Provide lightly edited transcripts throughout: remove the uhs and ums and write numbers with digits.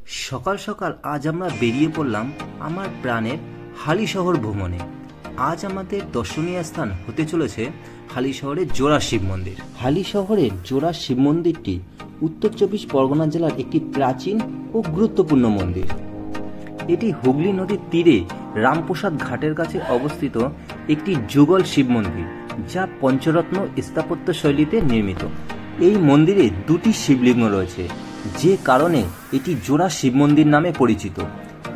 সকাল সকাল আজ আমরা বেরিয়ে পড়লাম আমার প্রাণের হালিশহর ভ্রমণে। আজ আমাদের দর্শনীয় স্থান হতে চলেছে হালিশহরের জোড়া শিব মন্দির। হালিশহরের জোড়া শিব মন্দিরটি উত্তর চব্বিশ পরগনা জেলার একটি প্রাচীন ও গুরুত্বপূর্ণ মন্দির। এটি হুগলি নদীর তীরে রামপ্রসাদ ঘাটের কাছে অবস্থিত একটি যুগল শিব মন্দির, যা পঞ্চরত্ন স্থাপত্য শৈলীতে নির্মিত। এই মন্দিরে দুটি শিবলিঙ্গ রয়েছে, যে কারণে এটি জোড়া শিব মন্দির নামে পরিচিত।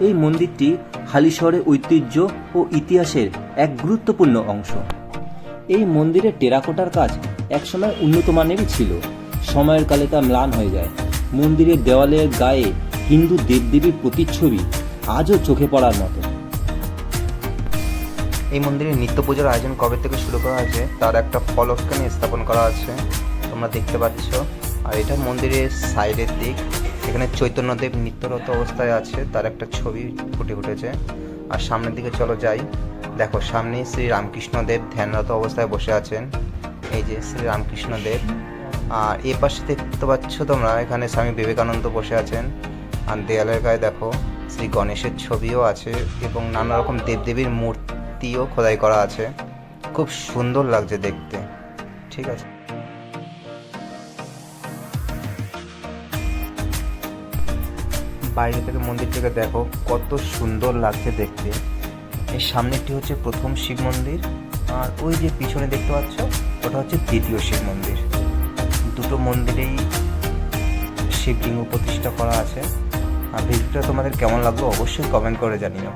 এই মন্দিরটি হালিশহরের ঐতিহ্য ও ইতিহাসের এক গুরুত্বপূর্ণ অংশ। এই মন্দিরের টেরাকোটার কাজ একসময় উন্নত মানেরই ছিল, সময়ের কালে তা ম্লান হয়ে যায়। মন্দিরের দেওয়ালের গায়ে হিন্দু দেবদেবীর প্রতিচ্ছবি আজও চোখে পড়ার মতো। এই মন্দিরে নিত্য পুজোর আয়োজন কবে থেকে শুরু করা হয়েছে তার একটা ফলক এখানে স্থাপন করা আছে, তোমরা দেখতে পাচ্ছ। আর এটা মন্দিরের সাইডের দিক, এখানে চৈতন্যদেব নিত্যরত অবস্থায় আছে, তার একটা ছবি ফুটে উঠেছে। আর সামনের দিকে চলো যাই, দেখো সামনে শ্রী রামকৃষ্ণদেব ধ্যানরত অবস্থায় বসে আছেন। এই যে শ্রী রামকৃষ্ণদেব। আর এ পাশে দেখতে পাচ্ছ তোমরা, এখানে স্বামী বিবেকানন্দ বসে আছেন। আর দেয়ালের গায়ে দেখো শ্রী গণেশের ছবিও আছে এবং নানা রকম দেবদেবীর মূর্তিও খোদাই করা আছে। খুব সুন্দর লাগছে দেখতে। ঠিক আছে, বাইরে থেকে মন্দিরটাকে দেখো কত সুন্দর লাগছে দেখতে। এর সামনেরটি হচ্ছে প্রথম শিব মন্দির, আর ওই যে পিছনে দেখতে পাচ্ছ ওটা হচ্ছে দ্বিতীয় শিব মন্দির। দুটো মন্দিরেই শিবলিঙ্গ প্রতিষ্ঠা করা আছে। আর ভিডিওটা তোমাদের কেমন লাগলো অবশ্যই কমেন্ট করে জানিও।